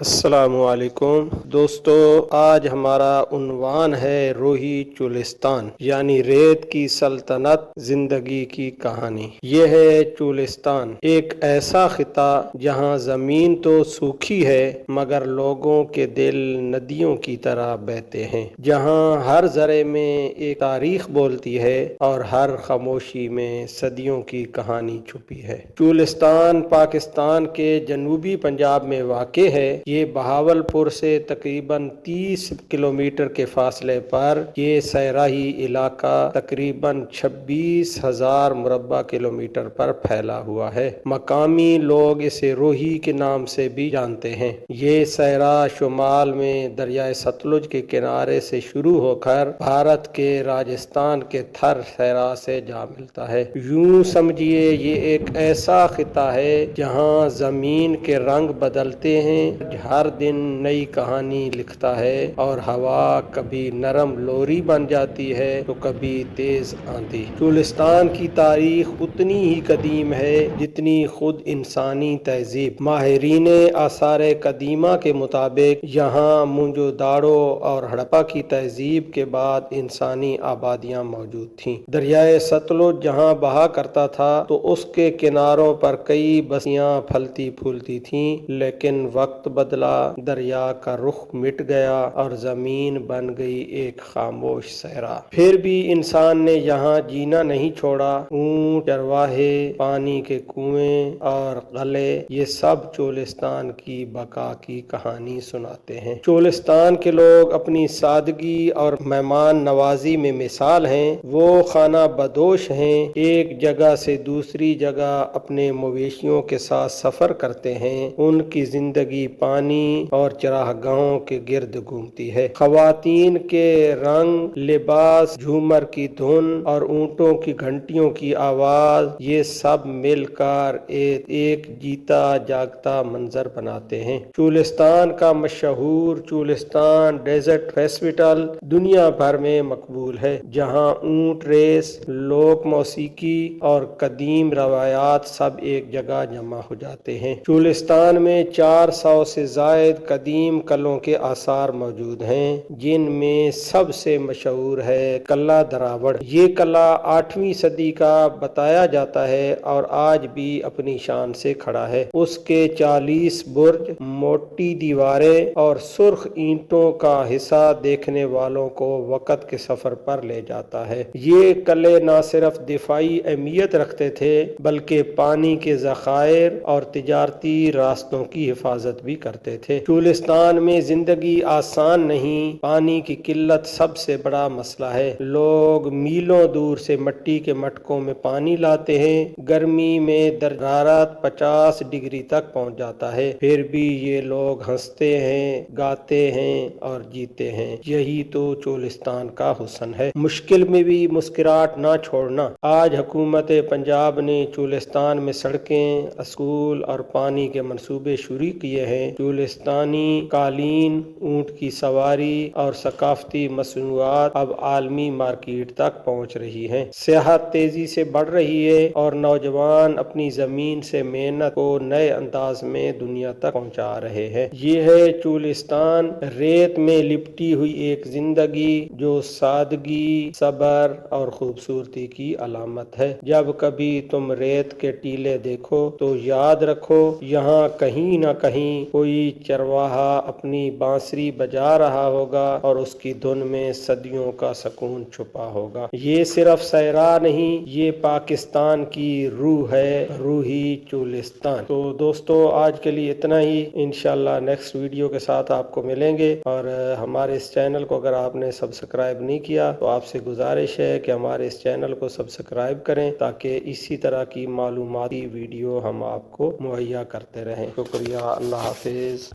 السلام علیکم دوستو، آج ہمارا عنوان ہے روہی چولستان یعنی ریت کی سلطنت زندگی کی کہانی۔ یہ ہے چولستان، ایک ایسا خطہ جہاں زمین تو سوکھی ہے مگر لوگوں کے دل ندیوں کی طرح بہتے ہیں، جہاں ہر ذرے میں ایک تاریخ بولتی ہے اور ہر خاموشی میں صدیوں کی کہانی چھپی ہے۔ چولستان پاکستان کے جنوبی پنجاب میں واقع ہے۔ یہ بہاولپور سے تقریباً 30 کلومیٹر کے فاصلے پر یہ صحرائی علاقہ تقریباً 26,000 مربع کلومیٹر پر پھیلا ہوا ہے۔ مقامی لوگ اسے روہی کے نام سے بھی جانتے ہیں۔ یہ صحرا شمال میں دریائے ستلج کے کنارے سے شروع ہو کر بھارت کے راجستھان کے تھر صحرا سے جا ملتا ہے۔ یوں سمجھیے یہ ایک ایسا خطہ ہے جہاں زمین کے رنگ بدلتے ہیں، ہر دن نئی کہانی لکھتا ہے، اور ہوا کبھی نرم لوری بن جاتی ہے تو کبھی تیز آندھی۔ چولستان کی تاریخ اتنی ہی قدیم ہے جتنی خود انسانی تہذیب۔ ماہرین آثار قدیمہ کے مطابق یہاں موئنجو داڑو اور ہڑپا کی تہذیب کے بعد انسانی آبادیاں موجود تھیں۔ دریائے ستلج جہاں بہا کرتا تھا تو اس کے کناروں پر کئی بستیاں پھلتی پھولتی تھیں، لیکن وقت بدلا، دریا کا رخ مٹ گیا اور زمین بن گئی ایک خاموش صحرا۔ پھر بھی انسان نے یہاں جینا نہیں چھوڑا۔ اونٹ، چرواہے، پانی کے کنویں اور قلعے، یہ سب چولستان کی بقا کی کہانی سناتے ہیں۔ چولستان کے لوگ اپنی سادگی اور مہمان نوازی میں مثال ہیں۔ وہ خانہ بدوش ہیں، ایک جگہ سے دوسری جگہ اپنے مویشیوں کے ساتھ سفر کرتے ہیں۔ ان کی زندگی پانی اور چراگاہوں کے گرد گھومتی ہے۔ خواتین کے رنگ، لباس، جھومر کی دھن اور اونٹوں کی گھنٹیوں کی آواز، یہ سب مل کر ایک جیتا جاگتا منظر بناتے ہیں۔ چولستان کا مشہور چولستان ڈیزرٹ فیسٹیول دنیا بھر میں مقبول ہے، جہاں اونٹ ریس، لوک موسیقی اور قدیم روایات سب ایک جگہ جمع ہو جاتے ہیں۔ چولستان میں 400 سے زائد قدیم قلعوں کے آثار موجود ہیں، جن میں سب سے مشہور ہے قلعہ دراوڑ۔ یہ قلعہ 8ویں صدی کا بتایا جاتا ہے اور آج بھی اپنی شان سے کھڑا ہے۔ اس کے 40 برج، موٹی دیواریں اور سرخ اینٹوں کا حصہ دیکھنے والوں کو وقت کے سفر پر لے جاتا ہے۔ یہ قلعے نہ صرف دفاعی اہمیت رکھتے تھے بلکہ پانی کے ذخائر اور تجارتی راستوں کی حفاظت بھی کرتے تھے۔ چولستان میں زندگی آسان نہیں، پانی کی قلت سب سے بڑا مسئلہ ہے۔ لوگ میلوں دور سے مٹی کے مٹکوں میں پانی لاتے ہیں۔ گرمی میں درجہ حرارت 50 ڈگری تک پہنچ جاتا ہے، پھر بھی یہ لوگ ہنستے ہیں، گاتے ہیں اور جیتے ہیں۔ یہی تو چولستان کا حسن ہے، مشکل میں بھی مسکراہٹ نہ چھوڑنا۔ آج حکومت پنجاب نے چولستان میں سڑکیں، اسکول اور پانی کے منصوبے شروع کیے ہیں۔ چولستانی قالین، اونٹ کی سواری اور ثقافتی مصنوعات اب عالمی مارکیٹ تک پہنچ رہی ہیں۔ سیاحت تیزی سے بڑھ رہی ہے اور نوجوان اپنی زمین سے محنت کو نئے انداز میں دنیا تک پہنچا رہے ہیں۔ یہ ہے چولستان، ریت میں لپٹی ہوئی ایک زندگی جو سادگی، صبر اور خوبصورتی کی علامت ہے۔ جب کبھی تم ریت کے ٹیلے دیکھو تو یاد رکھو، یہاں کہیں نہ کہیں کوئی چرواہا اپنی بانسری بجا رہا ہوگا اور اس کی دھن میں صدیوں کا سکون چھپا ہوگا۔ یہ صرف صحرا نہیں، یہ پاکستان کی روح ہے، روحی چولستان۔ تو دوستو، آج کے لیے اتنا ہی، انشاءاللہ نیکسٹ ویڈیو کے ساتھ آپ کو ملیں گے۔ اور ہمارے اس چینل کو اگر آپ نے سبسکرائب نہیں کیا تو آپ سے گزارش ہے کہ ہمارے اس چینل کو سبسکرائب کریں تاکہ اسی طرح کی معلوماتی ویڈیو ہم آپ کو مہیا کرتے رہیں۔ شکریہ، اللہ حافظ۔